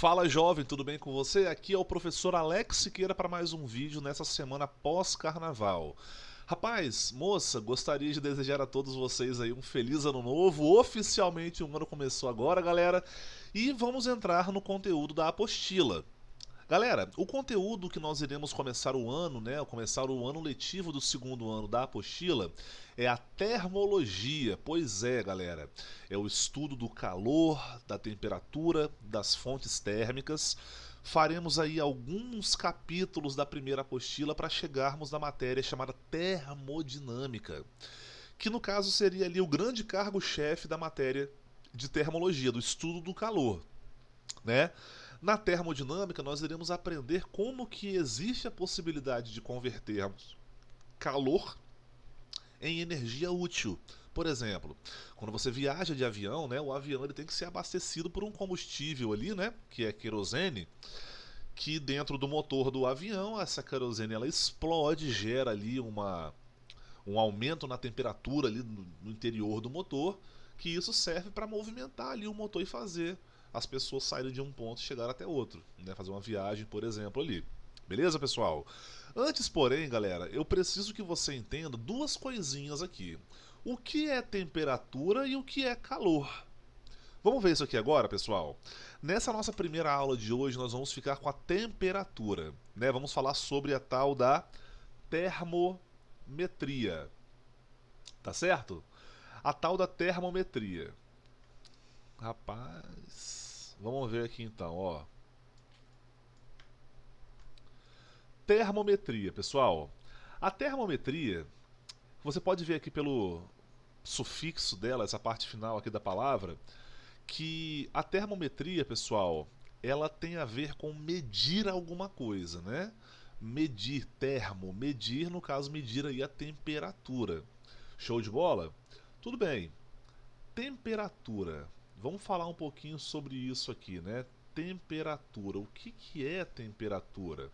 Fala jovem, tudo bem com você? Aqui é o professor Alex Siqueira para mais um vídeo nessa semana pós-carnaval. Rapaz, moça, gostaria de desejar a todos vocês aí um feliz ano novo. Oficialmente o ano começou agora, galera, e vamos entrar no conteúdo da apostila. Galera, o conteúdo que nós iremos começar o ano, né, começar o ano letivo do segundo ano da apostila, é a termologia. Pois é, galera, é o estudo do calor, da temperatura, das fontes térmicas. Faremos aí alguns capítulos da primeira apostila para chegarmos na matéria chamada termodinâmica, que no caso seria ali o grande cargo-chefe da matéria de termologia, do estudo do calor, né? Na termodinâmica, nós iremos aprender como que existe a possibilidade de convertermos calor em energia útil. Por exemplo, quando você viaja de avião, né, o avião ele tem que ser abastecido por um combustível ali, né, que é querosene, que dentro do motor do avião, essa querosene ela explode, gera ali um aumento na temperatura ali no interior do motor, que isso serve para movimentar ali o motor e fazer as pessoas saírem de um ponto e chegar até outro, né? Fazer uma viagem, por exemplo, ali. Beleza, pessoal? Antes, porém, galera, eu preciso que você entenda duas coisinhas aqui. O que é temperatura e o que é calor? Vamos ver isso aqui agora, pessoal? Nessa nossa primeira aula de hoje, nós vamos ficar com a temperatura, né? Vamos falar sobre a tal da termometria, tá certo? A tal da termometria. Rapaz, vamos ver aqui então, ó. Termometria, pessoal. A termometria, você pode ver aqui pelo sufixo dela, essa parte final aqui da palavra, que a termometria, pessoal, ela tem a ver com medir alguma coisa, né? Medir, termo, medir, no caso, medir aí a temperatura. Show de bola? Tudo bem. Temperatura. Vamos falar um pouquinho sobre isso aqui, né? Temperatura. O que é temperatura?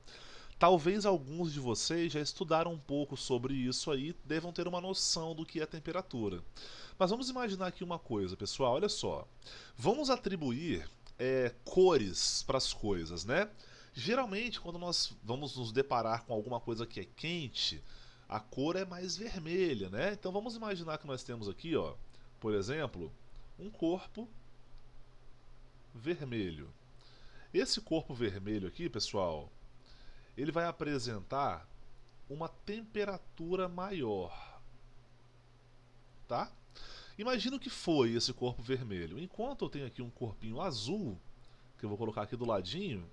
Talvez alguns de vocês já estudaram um pouco sobre isso aí, devam ter uma noção do que é temperatura. Mas vamos imaginar aqui uma coisa, pessoal, olha só. Vamos atribuir cores para as coisas, né? Geralmente, quando nós vamos nos deparar com alguma coisa que é quente, a cor é mais vermelha, né? Então vamos imaginar que nós temos aqui, ó, por exemplo, um corpo vermelho. Esse corpo vermelho aqui, pessoal, ele vai apresentar uma temperatura maior, tá? Imagina o que foi esse corpo vermelho. Enquanto eu tenho aqui um corpinho azul, que eu vou colocar aqui do ladinho,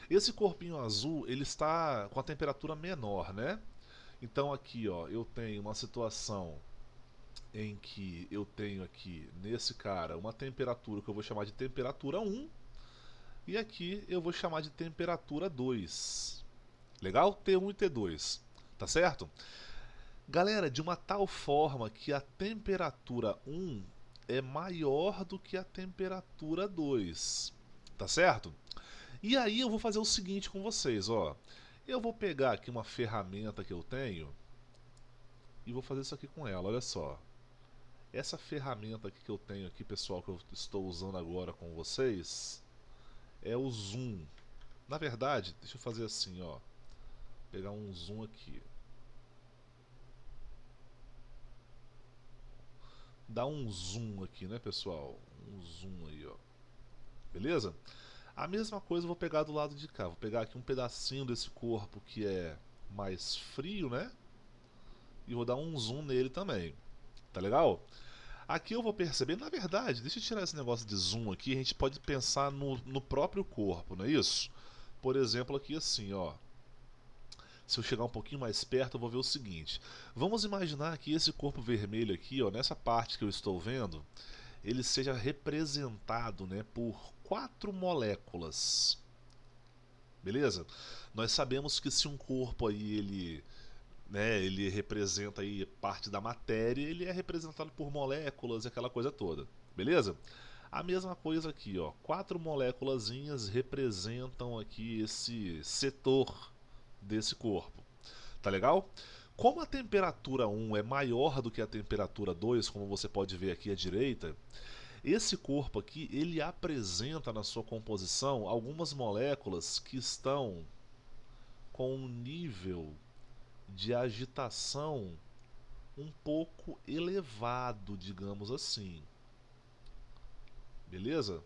esse corpinho azul ele está com a temperatura menor, né? Então aqui, ó, eu tenho uma situação em que eu tenho aqui nesse cara uma temperatura que eu vou chamar de temperatura 1 e aqui eu vou chamar de temperatura 2. Legal? T1 e T2, tá certo? Galera, de uma tal forma que a temperatura 1 é maior do que a temperatura 2, tá certo? E aí eu vou fazer o seguinte com vocês, ó. Eu vou pegar aqui uma ferramenta que eu tenho e vou fazer isso aqui com ela, olha só. Essa ferramenta aqui que eu tenho aqui, pessoal, que eu estou usando agora com vocês, é o zoom. Na verdade, deixa eu fazer assim, ó. Pegar um zoom aqui. Dá um zoom aqui, né, pessoal? Um zoom aí, ó. Beleza? A mesma coisa eu vou pegar do lado de cá. Vou pegar aqui um pedacinho desse corpo que é mais frio, né? E vou dar um zoom nele também. Tá legal? Aqui eu vou perceber, na verdade, deixa eu tirar esse negócio de zoom aqui, a gente pode pensar no próprio corpo, não é isso? Por exemplo, aqui assim, ó. Se eu chegar um pouquinho mais perto, eu vou ver o seguinte. Vamos imaginar que esse corpo vermelho aqui, ó, nessa parte que eu estou vendo, ele seja representado, né, por 4 moléculas. Beleza? Nós sabemos que se um corpo aí ele representa aí parte da matéria, ele é representado por moléculas e aquela coisa toda. Beleza? A mesma coisa aqui, ó. 4 moléculazinhas representam aqui esse setor desse corpo. Tá legal? Como a temperatura 1 é maior do que a temperatura 2, como você pode ver aqui à direita, esse corpo aqui, ele apresenta na sua composição algumas moléculas que estão com um nível de agitação um pouco elevado, digamos assim. Beleza?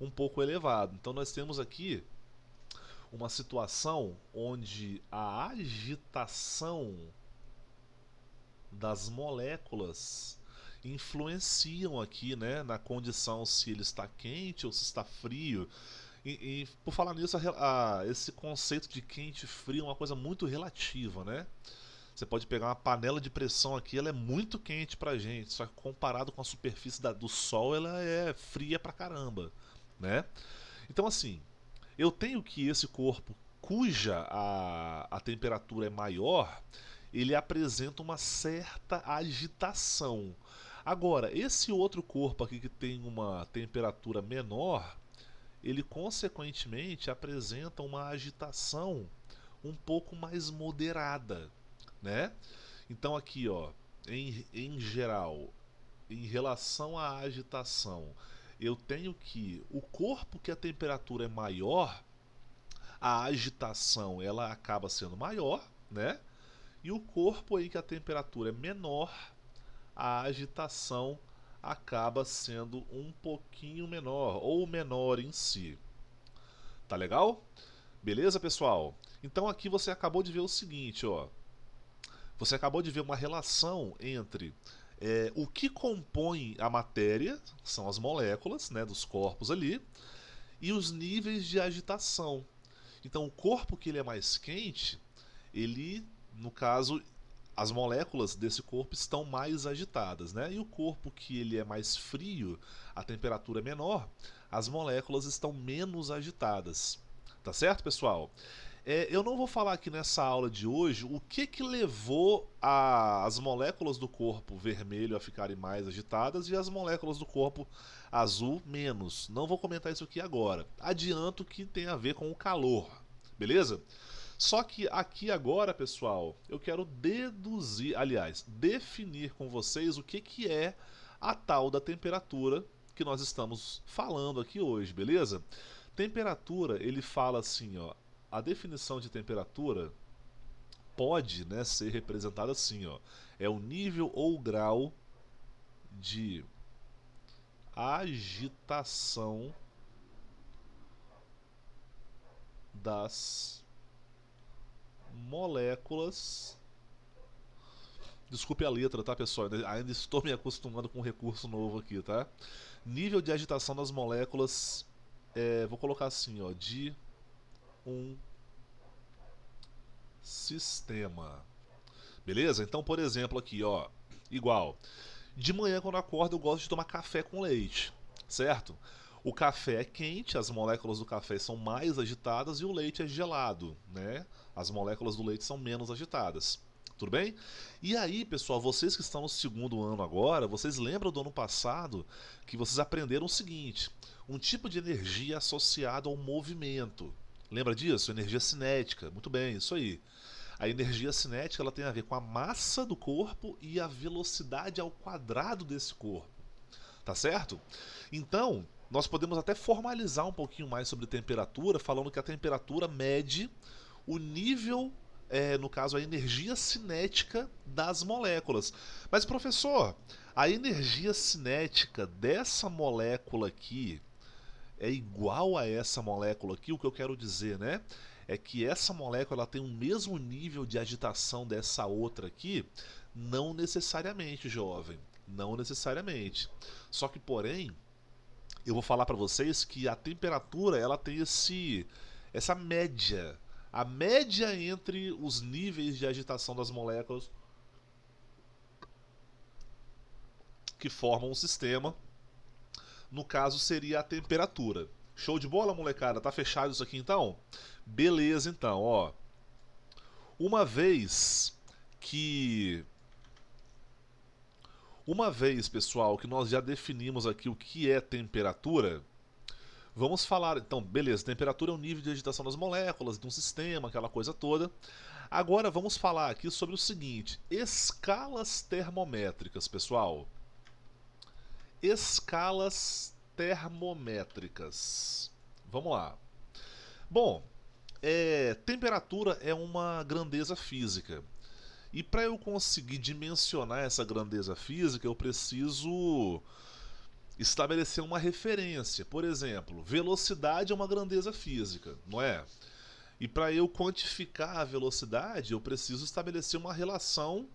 Um pouco elevado. Então nós temos aqui uma situação onde a agitação das moléculas influenciam aqui, né, na condição se ele está quente ou se está frio. E por falar nisso, esse conceito de quente e frio é uma coisa muito relativa, né? Você pode pegar uma panela de pressão aqui, ela é muito quente pra gente, só que comparado com a superfície do Sol, ela é fria pra caramba, né? Então assim, eu tenho que esse corpo cuja a temperatura é maior, ele apresenta uma certa agitação. Agora, esse outro corpo aqui que tem uma temperatura menor, ele consequentemente apresenta uma agitação um pouco mais moderada, né? Então aqui, ó, em geral, em relação à agitação, eu tenho que o corpo que a temperatura é maior, a agitação ela acaba sendo maior, né? E o corpo aí que a temperatura é menor, a agitação acaba sendo um pouquinho menor, ou menor em si. Tá legal? Beleza, pessoal? Então aqui você acabou de ver o seguinte, ó. Você acabou de ver uma relação entre o que compõe a matéria, são as moléculas, né, dos corpos ali, e os níveis de agitação. Então o corpo que ele é mais quente, ele, no caso, as moléculas desse corpo estão mais agitadas, né? E o corpo que ele é mais frio, a temperatura é menor, as moléculas estão menos agitadas. Tá certo, pessoal? Eu não vou falar aqui nessa aula de hoje o que levou as moléculas do corpo vermelho a ficarem mais agitadas e as moléculas do corpo azul menos. Não vou comentar isso aqui agora. Adianto que tem a ver com o calor, beleza? Só que aqui agora, pessoal, eu quero deduzir, aliás, definir com vocês o que é a tal da temperatura que nós estamos falando aqui hoje, beleza? Temperatura, ele fala assim, ó, a definição de temperatura pode, né, ser representada assim, ó, é o nível ou grau de agitação das moléculas. Desculpe a letra, tá, pessoal? Ainda estou me acostumando com um recurso novo aqui, tá? Nível de agitação das moléculas, vou colocar assim, ó, de um sistema. Beleza? Então, por exemplo, aqui, ó, igual. De manhã, quando eu acordo, eu gosto de tomar café com leite, certo? O café é quente, as moléculas do café são mais agitadas e o leite é gelado, né? As moléculas do leite são menos agitadas. Tudo bem? E aí, pessoal, vocês que estão no segundo ano agora, vocês lembram do ano passado que vocês aprenderam o seguinte: um tipo de energia associado ao movimento. Lembra disso? Energia cinética. Muito bem, isso aí. A energia cinética ela tem a ver com a massa do corpo e a velocidade ao quadrado desse corpo. Tá certo? Então, nós podemos até formalizar um pouquinho mais sobre temperatura, falando que a temperatura mede o nível, no caso, a energia cinética das moléculas. Mas, professor, a energia cinética dessa molécula aqui é igual a essa molécula aqui? O que eu quero dizer, né? É que essa molécula ela tem o mesmo nível de agitação dessa outra aqui? Não necessariamente, jovem. Não necessariamente. Só que, porém, eu vou falar para vocês que a temperatura ela tem essa média. A média entre os níveis de agitação das moléculas que formam um sistema, no caso seria a temperatura. Show de bola, molecada? Tá fechado isso aqui então? Beleza, então, ó. Uma vez que Uma vez, pessoal, que nós já definimos aqui o que é temperatura, Vamos falar, então, beleza, temperatura é o nível de agitação das moléculas de um sistema, aquela coisa toda. Agora vamos falar aqui sobre o seguinte: escalas termométricas, pessoal. Escalas termométricas. Vamos lá. Bom, temperatura é uma grandeza física. E para eu conseguir dimensionar essa grandeza física, eu preciso estabelecer uma referência. Por exemplo, velocidade é uma grandeza física, não é? E para eu quantificar a velocidade, eu preciso estabelecer uma relação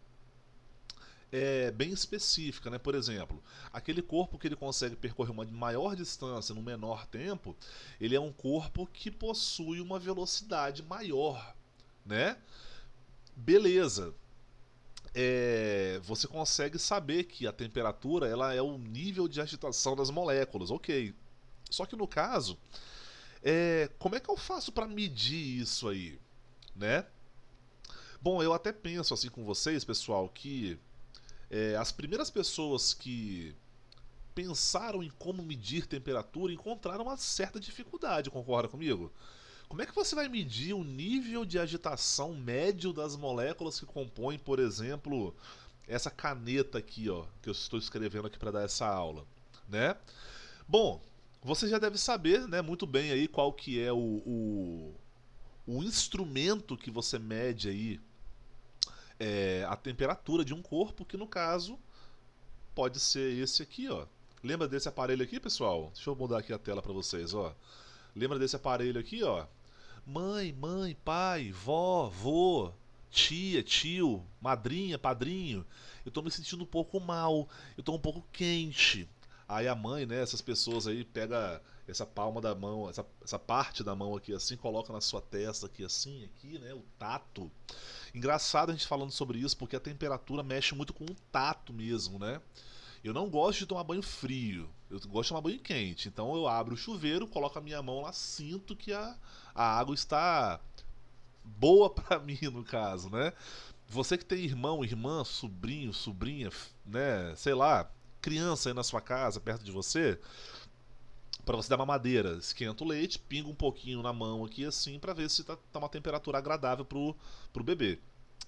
bem específica, né? Por exemplo, aquele corpo que ele consegue percorrer uma maior distância no menor tempo, ele é um corpo que possui uma velocidade maior, né? Beleza. Você consegue saber que a temperatura ela é o nível de agitação das moléculas, ok? Só que no caso, como é que eu faço para medir isso aí, né? Bom, eu até penso assim com vocês, pessoal, que as primeiras pessoas que pensaram em como medir temperatura encontraram uma certa dificuldade, concorda comigo? Como é que você vai medir o nível de agitação médio das moléculas que compõem, por exemplo, essa caneta aqui, ó, que eu estou escrevendo aqui para dar essa aula, né? Bom, você já deve saber, né, muito bem aí qual que é o instrumento que você mede aí a temperatura de um corpo, que no caso pode ser esse aqui, ó. Lembra desse aparelho aqui, pessoal? Deixa eu mudar aqui a tela para vocês, ó. Lembra desse aparelho aqui, ó? Mãe, pai, vó, vô, tia, tio, madrinha, padrinho. Eu tô me sentindo um pouco mal, eu tô um pouco quente. Aí a mãe, né, essas pessoas aí, pega essa palma da mão, essa parte da mão aqui assim, coloca na sua testa aqui assim, aqui, né, o tato. Engraçado a gente falando sobre isso, porque a temperatura mexe muito com o tato mesmo, né? Eu não gosto de tomar banho frio, eu gosto de tomar banho quente. Então eu abro o chuveiro, coloco a minha mão lá, sinto que a água está boa pra mim, no caso, né? Você que tem irmão, irmã, sobrinho, sobrinha, né? Sei lá, criança aí na sua casa, perto de você, para você dar mamadeira, esquenta o leite, pinga um pouquinho na mão aqui assim, pra ver se tá uma temperatura agradável pro bebê.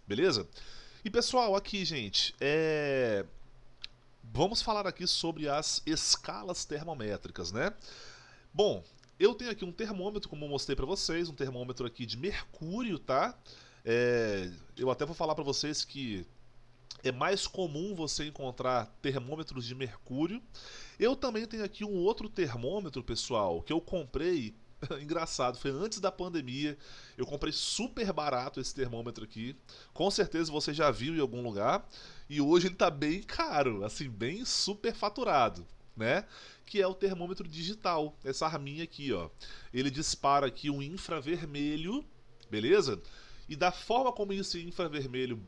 Beleza? E pessoal, aqui, gente, vamos falar aqui sobre as escalas termométricas, né? Bom, eu tenho aqui um termômetro, como eu mostrei para vocês, um termômetro aqui de mercúrio, tá? Eu até vou falar para vocês que é mais comum você encontrar termômetros de mercúrio. Eu também tenho aqui um outro termômetro, pessoal, que eu comprei. Engraçado, foi antes da pandemia. Eu comprei super barato esse termômetro aqui. Com certeza você já viu em algum lugar. E hoje ele tá bem caro, assim, bem super faturado, né? Que é o termômetro digital. Essa arminha aqui, ó. Ele dispara aqui um infravermelho, beleza? E da forma como esse infravermelho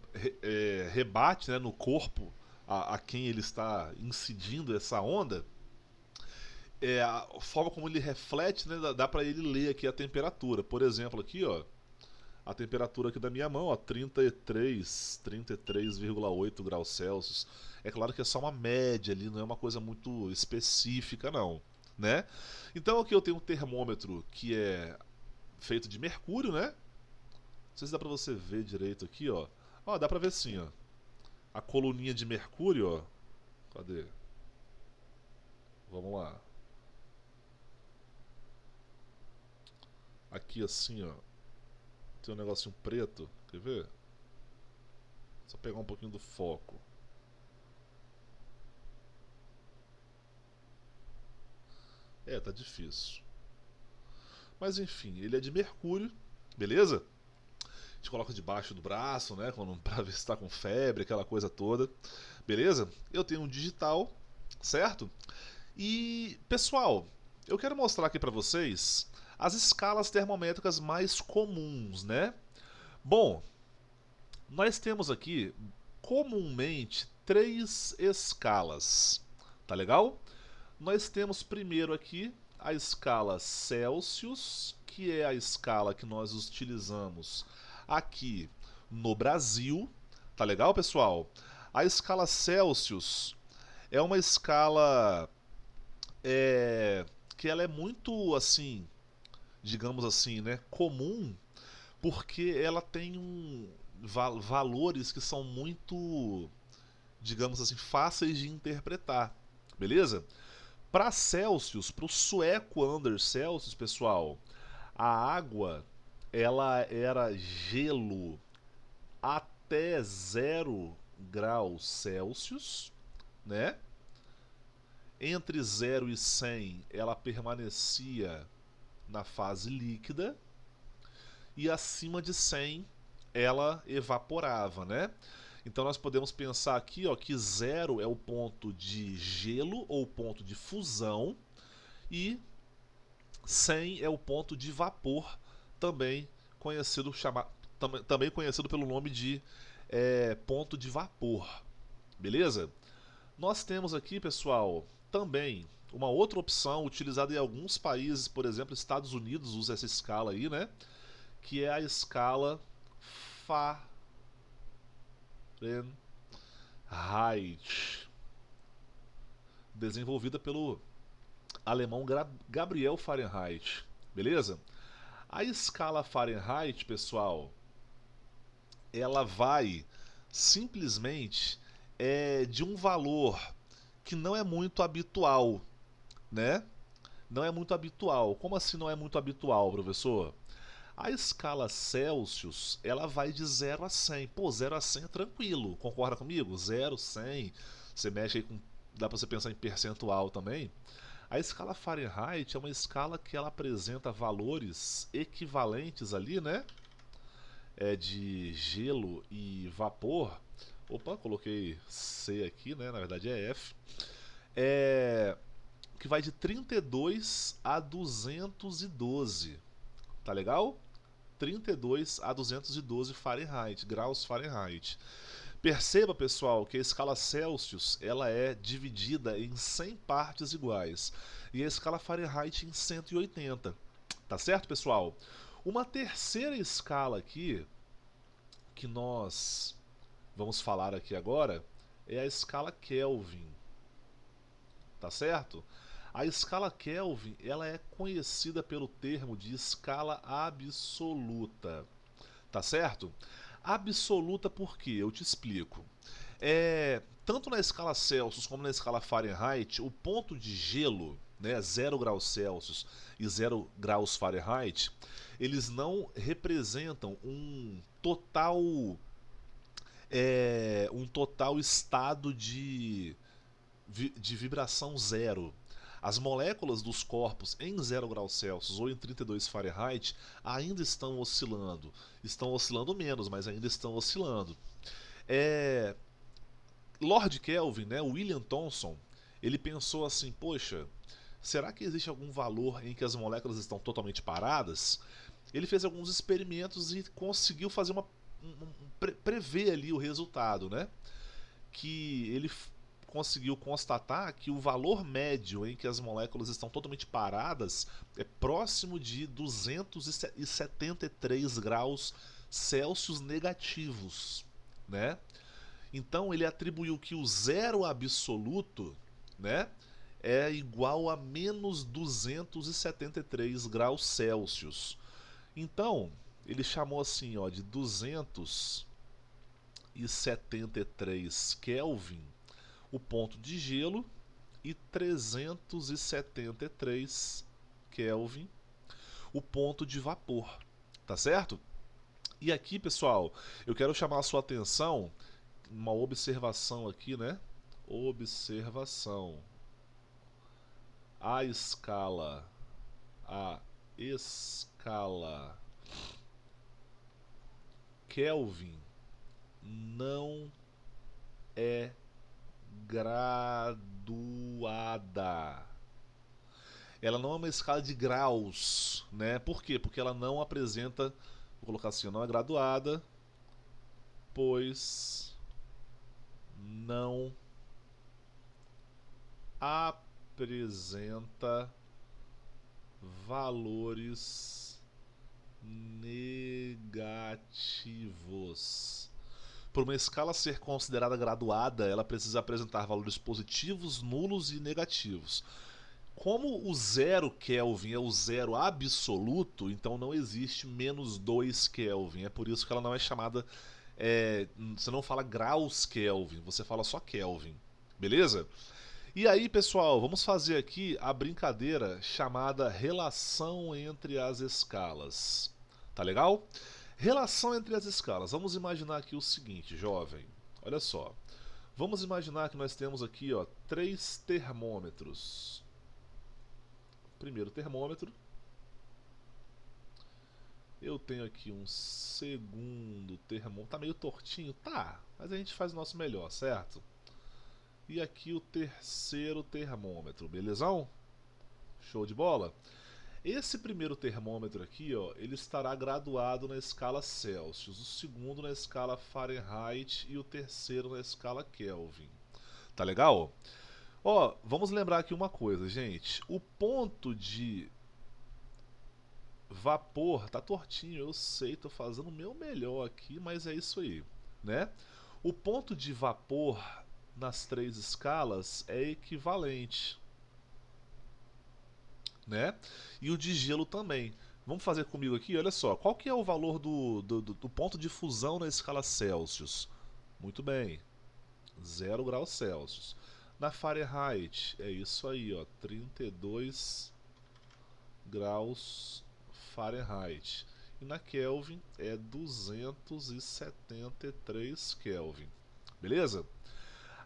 rebate, né, no corpo a quem ele está incidindo essa onda, a forma como ele reflete, né, dá para ele ler aqui a temperatura. Por exemplo, aqui, ó, a temperatura aqui da minha mão, ó, 33,8 graus Celsius. É claro que é só uma média ali, não é uma coisa muito específica, não, né? Então aqui eu tenho um termômetro que é feito de mercúrio, né? Não sei se dá pra você ver direito aqui, ó. Ó, dá pra ver sim, ó. A coluninha de mercúrio, ó. Cadê? Vamos lá. Aqui assim, ó. Tem um negocinho preto. Quer ver? Só pegar um pouquinho do foco. Tá difícil. Mas enfim, ele é de mercúrio, beleza? A gente coloca debaixo do braço, né? Pra ver se tá com febre, aquela coisa toda. Beleza? Eu tenho um digital, certo? E, pessoal, eu quero mostrar aqui pra vocês as escalas termométricas mais comuns, né? Bom, nós temos aqui comumente três escalas, tá legal? Nós temos primeiro aqui a escala Celsius, que é a escala que nós utilizamos aqui no Brasil, tá legal, pessoal? A escala Celsius é uma escala que ela é muito assim, digamos assim, né, comum, porque ela tem valores que são muito, digamos assim, fáceis de interpretar, beleza? Para Celsius, para o sueco Anders Celsius, pessoal, a água ela era gelo até 0 graus Celsius, né? Entre 0 e 100 ela permanecia na fase líquida e acima de 100 ela evaporava, né? Então nós podemos pensar aqui, ó, que 0 é o ponto de gelo ou ponto de fusão e 100 é o ponto de vapor, também conhecido, também conhecido pelo nome de ponto de vapor, beleza? Nós temos aqui, pessoal, também uma outra opção utilizada em alguns países, por exemplo, Estados Unidos usa essa escala aí, né? Que é a escala Fahrenheit, desenvolvida pelo alemão Gabriel Fahrenheit, beleza? A escala Fahrenheit, pessoal, ela vai simplesmente de um valor que não é muito habitual, né? Não é muito habitual. Como assim não é muito habitual, professor? A escala Celsius, ela vai de 0 a 100. Pô, 0 a 100 é tranquilo, concorda comigo? 0, 100, você mexe aí com... dá pra você pensar em percentual também. A escala Fahrenheit é uma escala que ela apresenta valores equivalentes ali, né? De gelo e vapor. Opa, coloquei C aqui, né? Na verdade é F. É, que vai de 32 a 212. Tá legal? 32 a 212 Fahrenheit, graus Fahrenheit. Perceba, pessoal, que a escala Celsius ela é dividida em 100 partes iguais e a escala Fahrenheit em 180. Tá certo, pessoal? Uma terceira escala aqui que nós vamos falar aqui agora é a escala Kelvin. Tá certo? A escala Kelvin ela é conhecida pelo termo de escala absoluta. Tá certo? Absoluta por quê? Eu te explico. Tanto na escala Celsius como na escala Fahrenheit, o ponto de gelo, né, 0 graus Celsius e 0 graus Fahrenheit, eles não representam um total estado de vibração zero. As moléculas dos corpos em 0 graus Celsius ou em 32 Fahrenheit ainda estão oscilando. Estão oscilando menos, mas ainda estão oscilando. Lord Kelvin, né, William Thomson, ele pensou assim, poxa, será que existe algum valor em que as moléculas estão totalmente paradas? Ele fez alguns experimentos e conseguiu fazer prever ali o resultado, né? Que ele conseguiu constatar que o valor médio em que as moléculas estão totalmente paradas é próximo de 273 graus Celsius negativos, né? Então ele atribuiu que o zero absoluto, né, é igual a menos 273 graus Celsius. Então ele chamou assim, ó, de 273 Kelvin o ponto de gelo e 373 Kelvin o ponto de vapor, tá certo? E aqui, pessoal, eu quero chamar a sua atenção, uma observação aqui, né? Observação. A escala Kelvin não é graduada. Ela não é uma escala de graus, né? Por quê? Porque ela não apresenta, vou colocar assim, não é graduada, pois não apresenta valores negativos. Por uma escala ser considerada graduada, ela precisa apresentar valores positivos, nulos e negativos. Como o 0 Kelvin é o zero absoluto, então não existe menos 2 Kelvin. É por isso que ela não é chamada. Você não fala graus Kelvin, você fala só Kelvin. Beleza? E aí, pessoal, vamos fazer aqui a brincadeira chamada relação entre as escalas. Tá legal? Relação entre as escalas. Vamos imaginar aqui o seguinte, jovem. Olha só. Vamos imaginar que nós temos aqui, ó, 3 termômetros. Primeiro termômetro. Eu tenho aqui um segundo termômetro. Tá meio tortinho? Tá, mas a gente faz o nosso melhor, certo? E aqui o terceiro termômetro, belezão? Show de bola? Esse primeiro termômetro aqui, ó, ele estará graduado na escala Celsius, o segundo na escala Fahrenheit e o terceiro na escala Kelvin. Tá legal? Ó, vamos lembrar aqui uma coisa, gente. O ponto de vapor tá tortinho, eu sei, tô fazendo o meu melhor aqui, mas é isso aí, né? O ponto de vapor nas 3 escalas é equivalente, né? E o de gelo também. Vamos fazer comigo aqui, olha só. Qual que é o valor do ponto de fusão na escala Celsius? Muito bem, 0 graus Celsius. Na Fahrenheit, é isso aí, ó, 32 graus Fahrenheit. E na Kelvin é 273 Kelvin. Beleza?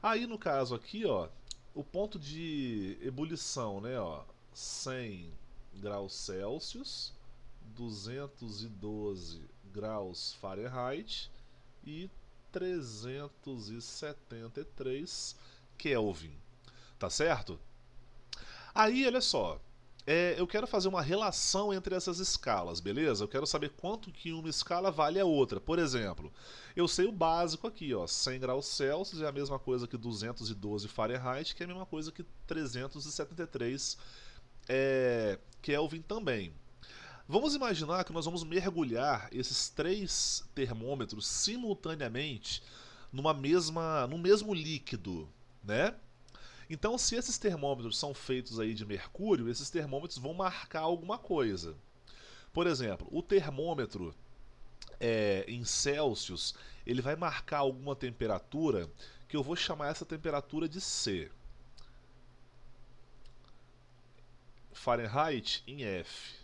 Aí no caso aqui, ó, o ponto de ebulição, né, ó, 100 graus Celsius, 212 graus Fahrenheit e 373 Kelvin. Tá certo? Aí, olha só, eu quero fazer uma relação entre essas escalas, beleza? Eu quero saber quanto que uma escala vale a outra. Por exemplo, eu sei o básico aqui, ó, 100 graus Celsius é a mesma coisa que 212 Fahrenheit, que é a mesma coisa que 373 Kelvin também. Vamos imaginar que nós vamos mergulhar esses 3 termômetros simultaneamente no mesmo líquido, né? Então, se esses termômetros são feitos aí de mercúrio, esses termômetros vão marcar alguma coisa. Por exemplo, o termômetro em Celsius, ele vai marcar alguma temperatura que eu vou chamar essa temperatura de C. Fahrenheit em F.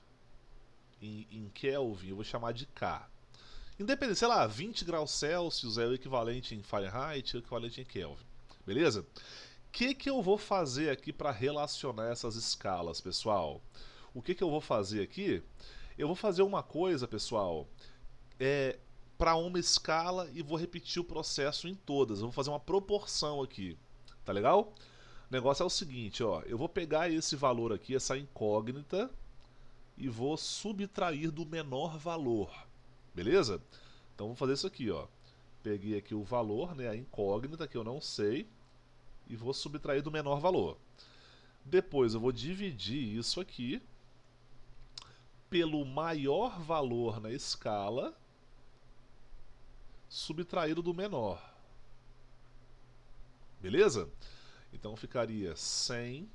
Em Kelvin eu vou chamar de K. Independente, sei lá, 20 graus Celsius é o equivalente em Fahrenheit, é o equivalente em Kelvin. Beleza? O que eu vou fazer aqui para relacionar essas escalas, pessoal? O que eu vou fazer aqui? Eu vou fazer uma coisa, pessoal, para uma escala e vou repetir o processo em todas. Eu vou fazer uma proporção aqui, tá legal? O negócio é o seguinte, ó, eu vou pegar esse valor aqui, essa incógnita, e vou subtrair do menor valor, beleza? Então vou fazer isso aqui, ó. Peguei aqui o valor, né, a incógnita que eu não sei, e vou subtrair do menor valor. Depois eu vou dividir isso aqui pelo maior valor na escala, subtraído do menor. Beleza? Então ficaria 100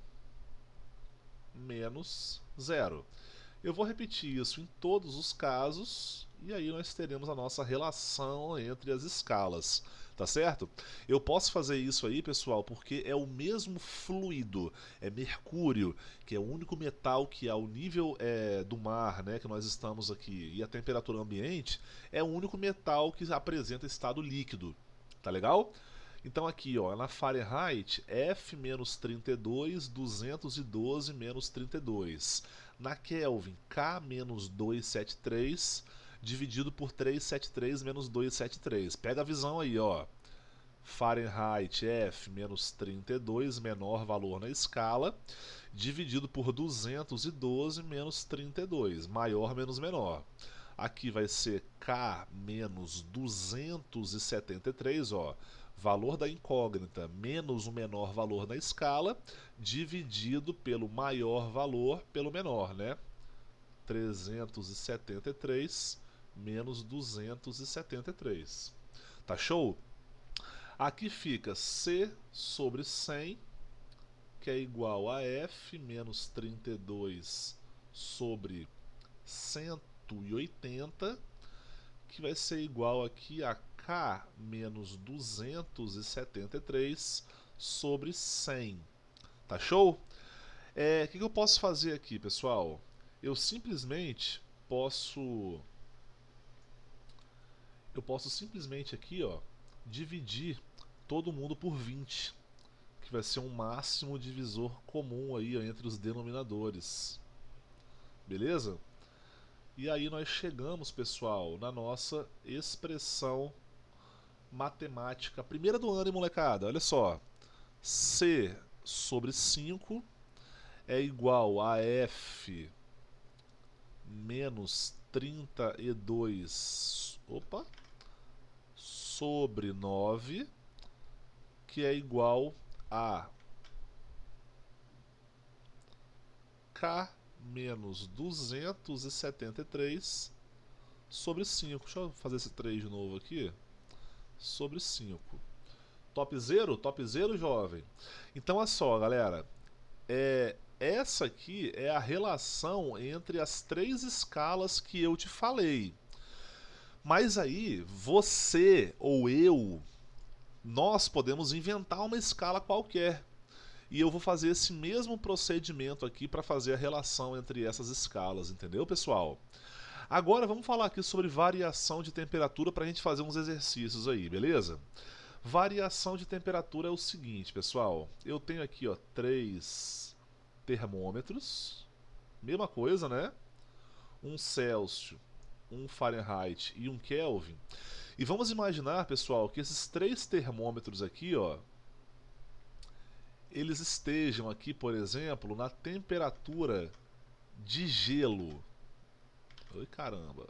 menos 0. Eu vou repetir isso em todos os casos e aí nós teremos a nossa relação entre as escalas, tá certo? Eu posso fazer isso aí, pessoal, porque é o mesmo fluido, é mercúrio, que é o único metal que ao nível do mar, né, que nós estamos aqui, e a temperatura ambiente, é o único metal que apresenta estado líquido, tá legal? Então aqui, ó, na Fahrenheit, F menos 32, 212 menos 32. Na Kelvin, K menos 273, dividido por 373 menos 273. Pega a visão aí, ó. Fahrenheit, F menos 32, menor valor na escala, dividido por 212 menos 32, maior menos menor. Aqui vai ser K menos 273, ó, valor da incógnita menos o menor valor na escala, dividido pelo maior valor pelo menor, né? 373 menos 273. Tá show? Aqui fica C sobre 100, que é igual a f menos 32 sobre 180, que vai ser igual aqui a k menos 273 sobre 100. Tá show? O que eu posso fazer aqui, pessoal? Eu simplesmente posso simplesmente aqui, ó, dividir todo mundo por 20, que vai ser um máximo divisor comum aí entre os denominadores. Beleza? E aí nós chegamos, pessoal, na nossa expressão matemática primeira do ano, hein, molecada? Olha só. C sobre 5 é igual a f menos 32 sobre 9, que é igual a k menos 273 sobre 5. Deixa eu fazer esse 3 de novo aqui. Sobre 5. Top zero? Top zero, jovem? Então, olha só, galera. Essa aqui é a relação entre as três escalas que eu te falei. Mas aí, você ou eu, nós podemos inventar uma escala qualquer. E eu vou fazer esse mesmo procedimento aqui para fazer a relação entre essas escalas, entendeu, pessoal? Agora vamos falar aqui sobre variação de temperatura para a gente fazer uns exercícios aí, beleza? Variação de temperatura é o seguinte, pessoal. Eu tenho aqui, ó, 3 termômetros, mesma coisa, né? Um Celsius, um Fahrenheit e um Kelvin. E vamos imaginar, pessoal, que esses 3 termômetros aqui, ó, eles estejam aqui, por exemplo, na temperatura de gelo. Oi, caramba.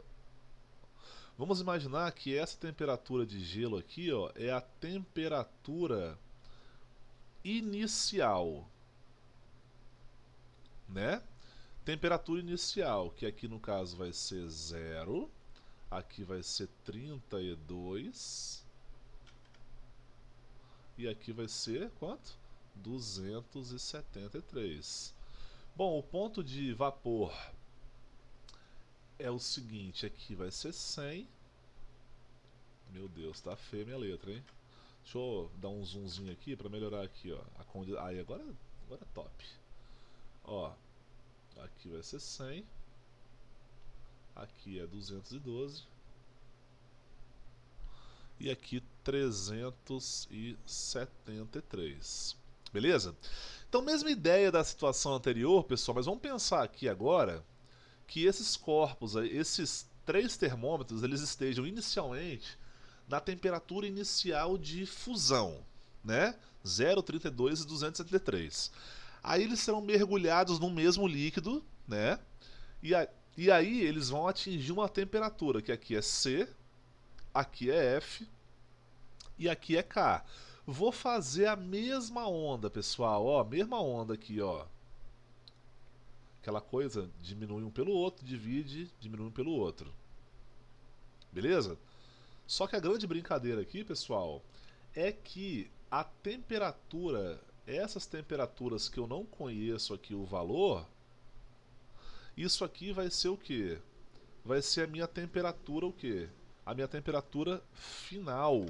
Vamos imaginar que essa temperatura de gelo aqui, ó, é a temperatura inicial, né? Temperatura inicial, que aqui no caso vai ser 0, aqui vai ser 32 e aqui vai ser quanto? 273. Bom, o ponto de vapor é o seguinte, aqui vai ser 100. Meu Deus, tá feia minha letra, hein? Deixa eu dar um zoomzinho aqui para melhorar aqui, ó. Aí agora é top. Ó, aqui vai ser 100. Aqui é 212. E aqui 373. Beleza? Então, mesma ideia da situação anterior, pessoal, mas vamos pensar aqui agora que esses corpos, esses 3 termômetros, eles estejam inicialmente na temperatura inicial de fusão, né? 0, 32 e 273. Aí eles serão mergulhados no mesmo líquido, né? E aí eles vão atingir uma temperatura, que aqui é C, aqui é F e aqui é K. Vou fazer a mesma onda, pessoal, ó, mesma onda aqui, ó. Aquela coisa, diminui um pelo outro, divide, diminui um pelo outro. Beleza? Só que a grande brincadeira aqui, pessoal, é que a temperatura, essas temperaturas que eu não conheço aqui o valor, isso aqui vai ser o quê? Vai ser a minha temperatura o quê? A minha temperatura final.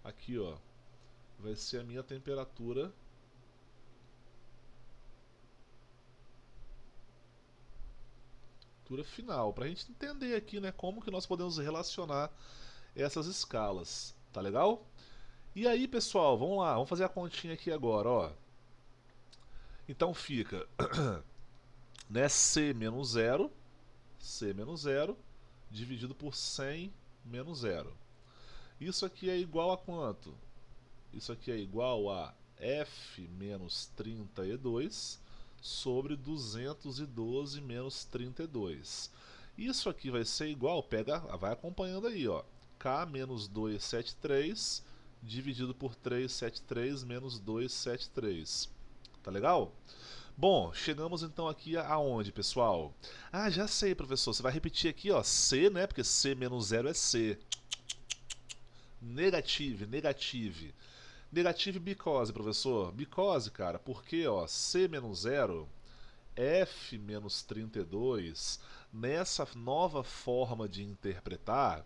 Aqui, ó, vai ser a minha temperatura final, para a gente entender aqui, né, como que nós podemos relacionar essas escalas, tá legal? E aí, pessoal, vamos lá, vamos fazer a continha aqui agora, ó. Então fica, né, C menos 0, dividido por 100 menos 0. Isso aqui é igual a quanto? Isso aqui é igual a F menos 32 sobre 212 menos 32. Isso aqui vai ser igual, vai acompanhando aí, ó. K menos 273 dividido por 373 menos 273. Tá legal? Bom, chegamos então aqui aonde, pessoal? Ah, já sei, professor. Você vai repetir aqui, ó, C, né? Porque C menos 0 é C. Negative, negative. Negative because, professor. Because, cara, porque ó, C menos 0, F menos 32, nessa nova forma de interpretar,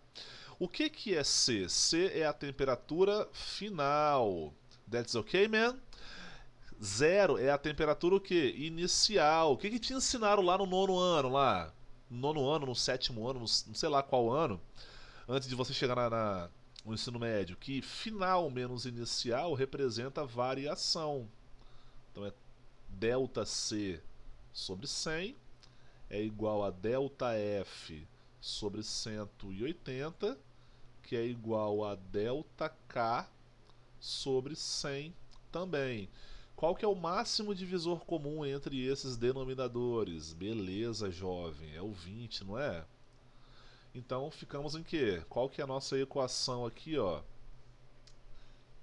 o que, que é C? C é a temperatura final. That's okay, man? 0 é a temperatura o quê? Inicial. O que, que te ensinaram lá no nono ano, lá? No nono ano, no sétimo ano, não sei lá qual ano, antes de você chegar no ensino médio, que final menos inicial representa variação. Então é ΔC sobre 100 é igual a ΔF sobre 180, que é igual a ΔK sobre 100 também. Qual que é o máximo divisor comum entre esses denominadores? Beleza, jovem, é o 20, não é? Então ficamos em quê? Qual que é a nossa equação aqui, ó?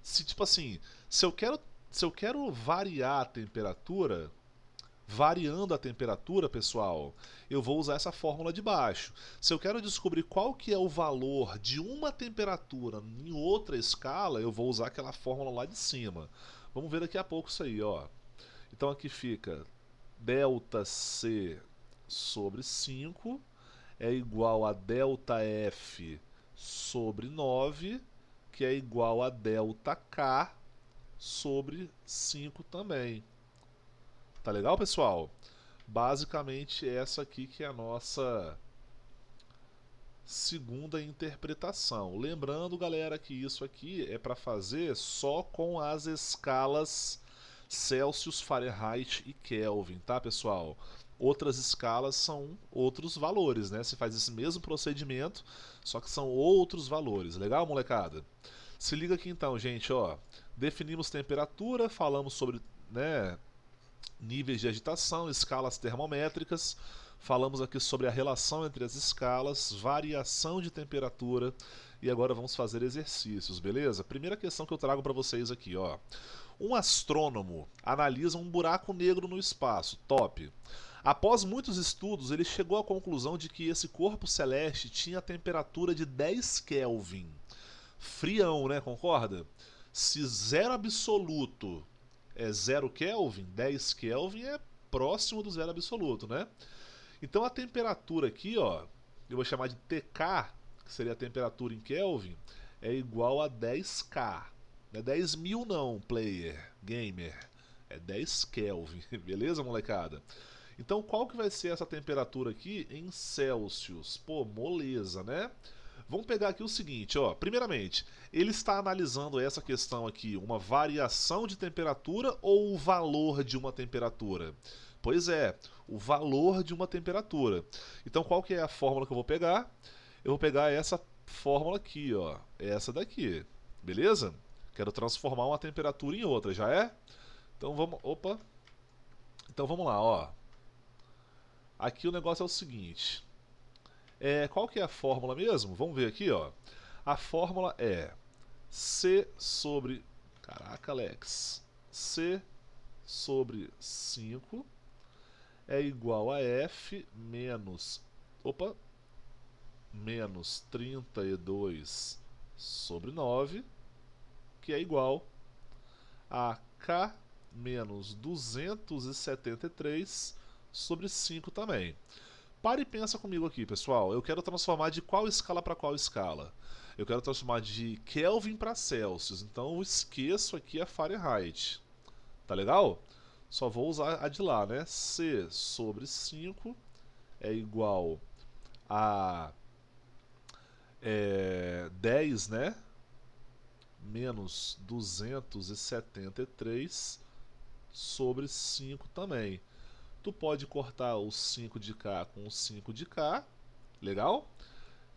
Se tipo assim, se eu quero variar a temperatura, variando a temperatura, pessoal, eu vou usar essa fórmula de baixo. Se eu quero descobrir qual que é o valor de uma temperatura em outra escala, eu vou usar aquela fórmula lá de cima. Vamos ver daqui a pouco isso aí, ó. Então aqui fica ΔC sobre 5 é igual a ΔF sobre 9, que é igual a ΔK sobre 5 também. Tá legal, pessoal? Basicamente essa aqui que é a nossa segunda interpretação. Lembrando, galera, que isso aqui é para fazer só com as escalas Celsius, Fahrenheit e Kelvin, tá, pessoal? Outras escalas são outros valores, né? Você faz esse mesmo procedimento, só que são outros valores. Legal, molecada? Se liga aqui então, gente, ó. Definimos temperatura, falamos sobre, né, níveis de agitação, escalas termométricas. Falamos aqui sobre a relação entre as escalas, variação de temperatura e agora vamos fazer exercícios, beleza? Primeira questão que eu trago para vocês aqui, ó. Um astrônomo analisa um buraco negro no espaço, top. Após muitos estudos, ele chegou à conclusão de que esse corpo celeste tinha a temperatura de 10 Kelvin. Frião, né? Concorda? Se zero absoluto é 0 Kelvin, 10 Kelvin é próximo do zero absoluto, né? Então a temperatura aqui, ó, eu vou chamar de TK, que seria a temperatura em Kelvin, é igual a 10K. Não é 10 mil não, player, gamer. É 10 Kelvin, beleza, molecada? Então qual que vai ser essa temperatura aqui em Celsius? Pô, moleza, né? Vamos pegar aqui o seguinte, ó. Primeiramente, ele está analisando essa questão aqui, uma variação de temperatura ou o valor de uma temperatura? Pois é, o valor de uma temperatura. Então qual que é a fórmula que eu vou pegar? Eu vou pegar essa fórmula aqui, ó. Essa daqui, beleza? Quero transformar uma temperatura em outra, já é? Então vamos, opa. Então vamos lá, ó. Aqui o negócio é o seguinte. Qual que é a fórmula mesmo? Vamos ver aqui, ó. A fórmula é C sobre... Caraca, Alex. C sobre 5 é igual a F menos... Opa! Menos 32 sobre 9, que é igual a K menos 273 sobre 5 também. Pare e pensa comigo aqui, pessoal. Eu quero transformar de qual escala para qual escala? Eu quero transformar de Kelvin para Celsius. Então eu esqueço aqui a Fahrenheit. Tá legal? Só vou usar a de lá, né? C sobre 5 é igual a 10, né? Menos 273 sobre 5 também. Tu pode cortar o 5 de cá com o 5 de cá, legal?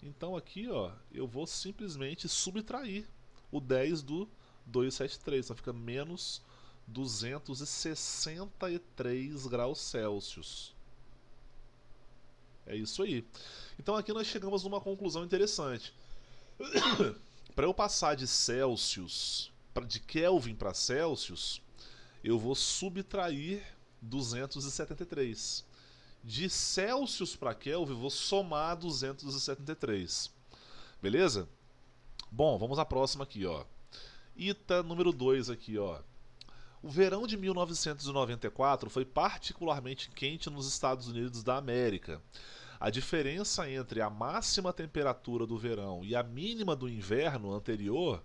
Então aqui, ó, eu vou simplesmente subtrair o 10 do 273, então fica menos 263 graus Celsius. É isso aí. Então aqui nós chegamos numa conclusão interessante. Para eu passar de Celsius, de Kelvin para Celsius, eu vou subtrair 273. De Celsius para Kelvin, eu vou somar 273. Beleza? Bom, vamos à próxima aqui, ó. Ita número 2 aqui, ó. O verão de 1994 foi particularmente quente nos Estados Unidos da América. A diferença entre a máxima temperatura do verão e a mínima do inverno anterior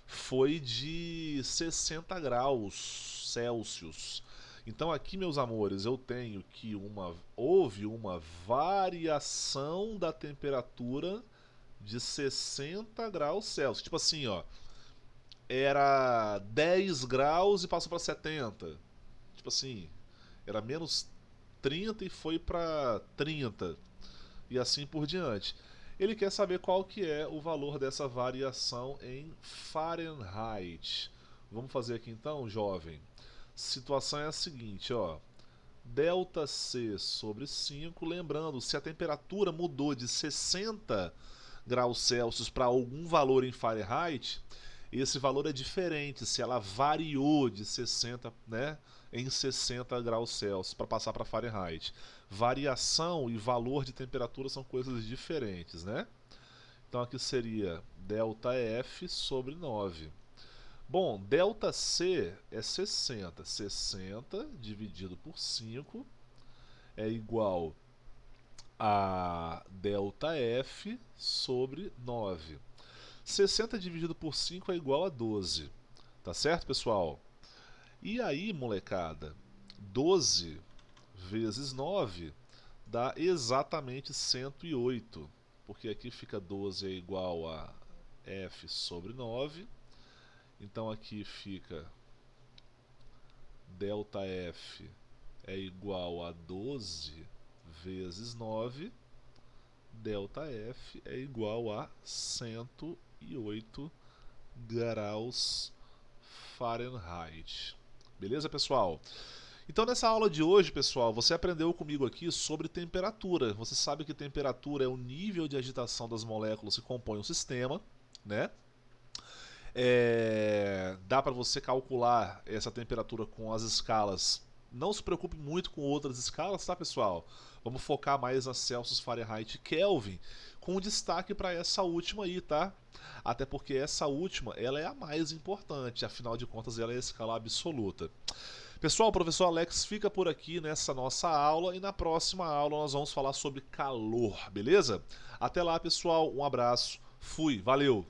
foi de 60 graus Celsius. Então aqui, meus amores, eu tenho que houve uma variação da temperatura de 60 graus Celsius. Tipo assim, ó, era 10 graus e passou para 70. Tipo assim, era menos 30 e foi para 30. E assim por diante. Ele quer saber qual que é o valor dessa variação em Fahrenheit. Vamos fazer aqui então, jovem. Situação é a seguinte, ó. Delta C sobre 5, lembrando, se a temperatura mudou de 60 graus Celsius para algum valor em Fahrenheit, esse valor é diferente se ela variou de 60, né, em 60 graus Celsius para passar para Fahrenheit. Variação e valor de temperatura são coisas diferentes, né? Então aqui seria ΔF sobre 9. Bom, ΔC é 60. 60 dividido por 5 é igual a ΔF sobre 9. 60 dividido por 5 é igual a 12. Tá certo, pessoal? E aí, molecada, 12 vezes 9 dá exatamente 108. Porque aqui fica 12 é igual a F sobre 9. Então aqui fica ΔF é igual a 12 vezes 9. ΔF é igual a 108 graus Fahrenheit. Beleza, pessoal? Então nessa aula de hoje, pessoal, você aprendeu comigo aqui sobre temperatura. Você sabe que temperatura é o nível de agitação das moléculas que compõem o sistema, né? Dá para você calcular essa temperatura com as escalas. Não se preocupe muito com outras escalas, tá, pessoal? Vamos focar mais na Celsius, Fahrenheit e Kelvin, com destaque para essa última aí, tá? Até porque essa última, ela é a mais importante, afinal de contas ela é a escala absoluta. Pessoal, o professor Alex fica por aqui nessa nossa aula e na próxima aula nós vamos falar sobre calor, beleza? Até lá, pessoal, um abraço, fui, valeu!